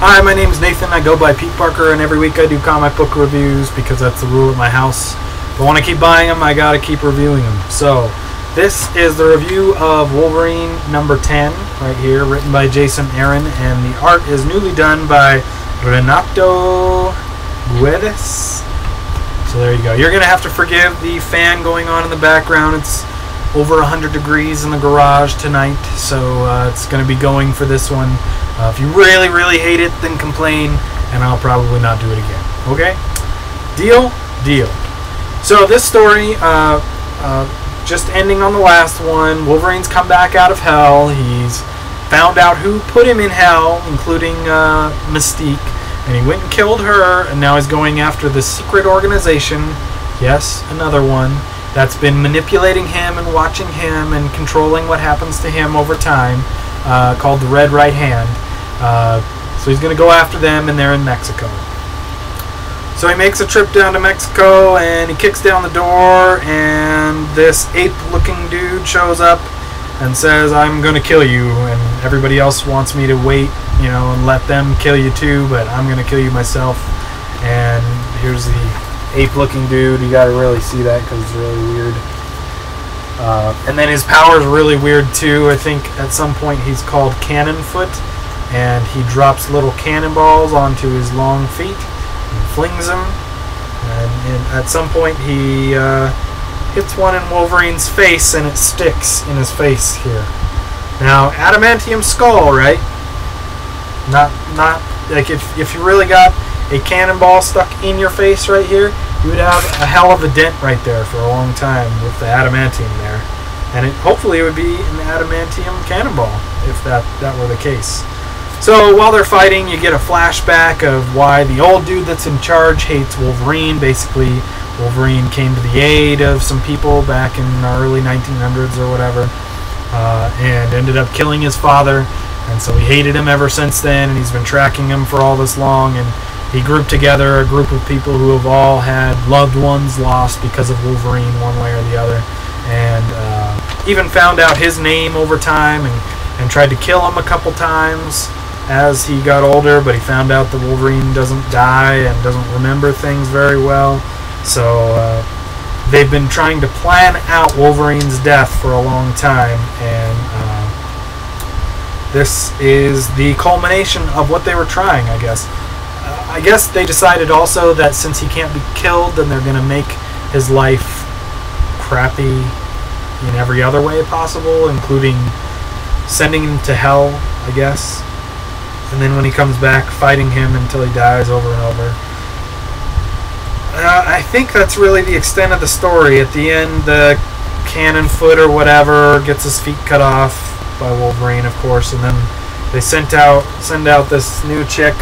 Hi, my name is Nathan. I go by Peteparker, and every week I do comic book reviews because that's the rule at my house. If I want to keep buying them, I gotta keep reviewing them. So, this is the review of Wolverine number 10, right here, written by Jason Aaron, and the art is newly done by Renato Guedes. So there you go. You're gonna have to forgive the fan going on in the background. It's over 100 degrees in the garage tonight, so it's going to be going for this one. If you really, really hate it, then complain, and I'll probably not do it again. Okay? Deal? Deal. So this story, just ending on the last one, Wolverine's come back out of hell. He's found out who put him in hell, including Mystique, and he went and killed her, and now he's going after the secret organization. Yes, another one. That's been manipulating him and watching him and controlling what happens to him over time, called the Red Right Hand. So he's going to go after them, and they're in Mexico. So he makes a trip down to Mexico, and he kicks down the door, and this ape-looking dude shows up and says, "I'm going to kill you," and everybody else wants me to wait, you know, and let them kill you too, but I'm going to kill you myself. And here's the ape-looking dude. You gotta really see that because it's really weird. And then his power is really weird too. I think at some point he's called Cannon Foot, and he drops little cannonballs onto his long feet and flings them. And at some point he hits one in Wolverine's face, and it sticks in his face here. Now, adamantium skull, right? Not like if you really got a cannonball stuck in your face right here, you would have a hell of a dent right there for a long time with the adamantium there. And hopefully it would be an adamantium cannonball if that were the case. So while they're fighting, you get a flashback of why the old dude that's in charge hates Wolverine. Basically, Wolverine came to the aid of some people back in the early 1900s or whatever, and ended up killing his father. And so he hated him ever since then, and he's been tracking him for all this long. And he grouped together a group of people who have all had loved ones lost because of Wolverine one way or the other, and even found out his name over time and tried to kill him a couple times as he got older, but he found out that Wolverine doesn't die and doesn't remember things very well. So they've been trying to plan out Wolverine's death for a long time, and this is the culmination of what they were trying, I guess. I guess they decided also that since he can't be killed, then they're going to make his life crappy in every other way possible, including sending him to hell, I guess. And then when he comes back, fighting him until he dies over and over. I think that's really the extent of the story. At the end, the Cannon Foot or whatever gets his feet cut off by Wolverine, of course, and then they send out this new chick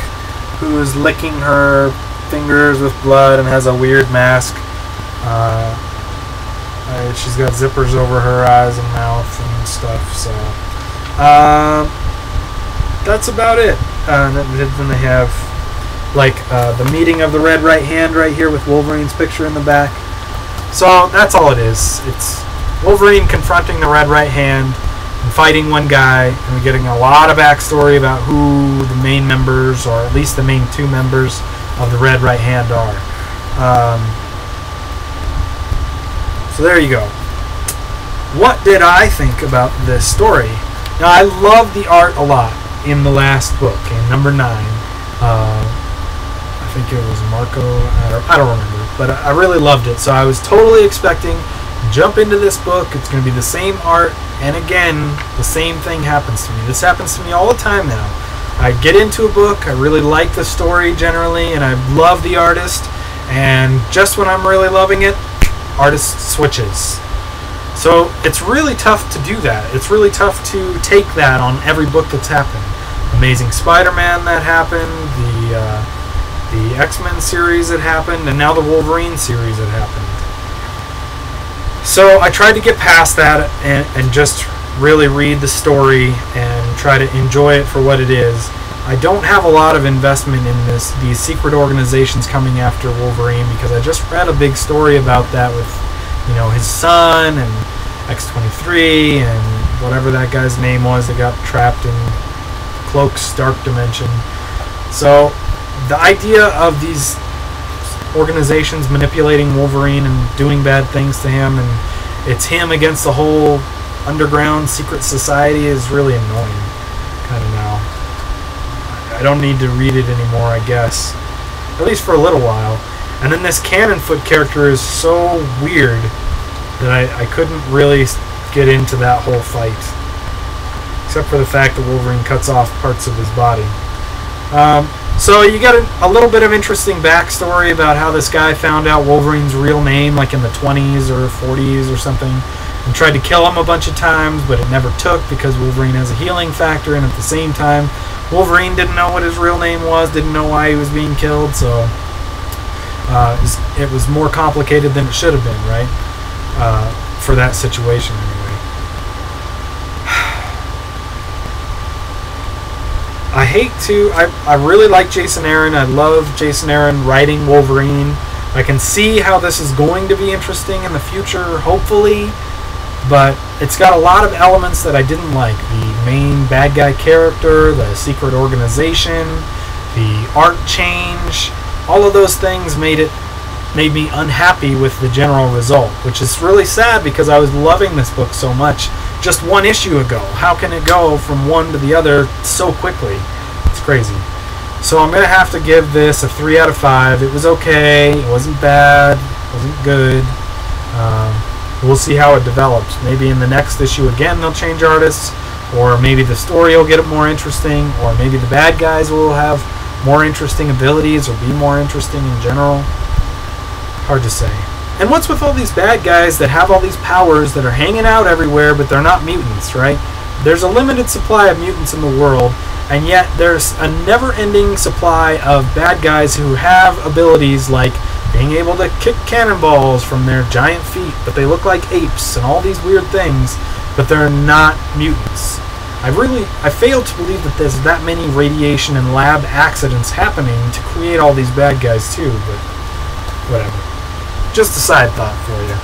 who's licking her fingers with blood and has a weird mask. She's got zippers over her eyes and mouth and stuff. So that's about it. Then they have like the meeting of the Red Right Hand right here with Wolverine's picture in the back. So that's all it is. It's Wolverine confronting the Red Right Hand and fighting one guy, and we're getting a lot of backstory about who the main members, or at least the main two members of the Red Right Hand are. So there you go. What did I think about this story? Now, I love the art a lot in the last book, in number 9. I think it was Marco, I don't remember, but I really loved it. So I was totally expecting to jump into this book. It's going to be the same art. And again, the same thing happens to me. This happens to me all the time now. I get into a book, I really like the story generally, and I love the artist, and just when I'm really loving it, artist switches. So it's really tough to do that. It's really tough to take that on every book that's happened. Amazing Spider-Man that happened, the X-Men series that happened, and now the Wolverine series that happened. So I tried to get past that and just really read the story and try to enjoy it for what it is. I don't have a lot of investment in these secret organizations coming after Wolverine, because I just read a big story about that with, you know, his son and X-23 and whatever that guy's name was that got trapped in Cloak's Dark Dimension. So the idea of these organizations manipulating Wolverine and doing bad things to him, and it's him against the whole underground secret society, is really annoying kind of now. I don't need to read it anymore, I guess, at least for a little while. And then this Cannon Foot character is so weird that I couldn't really get into that whole fight, except for the fact that Wolverine cuts off parts of his body. So you get a little bit of interesting backstory about how this guy found out Wolverine's real name, like in the 20s or 40s or something, and tried to kill him a bunch of times, but it never took because Wolverine has a healing factor, and at the same time, Wolverine didn't know what his real name was, didn't know why he was being killed, so it was more complicated than it should have been, right? For that situation, anyway. I really like Jason Aaron. I love Jason Aaron writing Wolverine. I can see how this is going to be interesting in the future, hopefully, but it's got a lot of elements that I didn't like. The main bad guy character, the secret organization, the art change, all of those things made me unhappy with the general result, which is really sad because I was loving this book so much just one issue ago. How can it go from one to the other so quickly? It's crazy. So I'm going to have to give this a 3 out of 5. It was okay. It wasn't bad. It wasn't good. We'll see how it develops. Maybe in the next issue again they'll change artists, or maybe the story will get more interesting, or maybe the bad guys will have more interesting abilities or be more interesting in general. Hard to say. And what's with all these bad guys that have all these powers that are hanging out everywhere, but they're not mutants, right? There's a limited supply of mutants in the world, and yet there's a never-ending supply of bad guys who have abilities like being able to kick cannonballs from their giant feet, but they look like apes and all these weird things, but they're not mutants. I fail to believe that there's that many radiation and lab accidents happening to create all these bad guys too, but whatever. Just a side thought for you.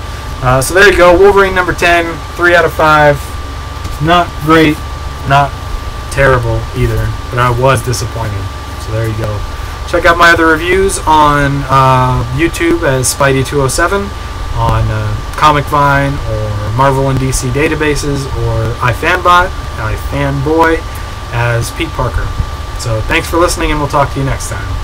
So there you go, Wolverine number 10, 3 out of 5. Not great, not terrible either, but I was disappointed. So there you go. Check out my other reviews on YouTube as Spidey207, on Comic Vine or Marvel and DC databases, or iFanboy as Peteparker. So thanks for listening, and we'll talk to you next time.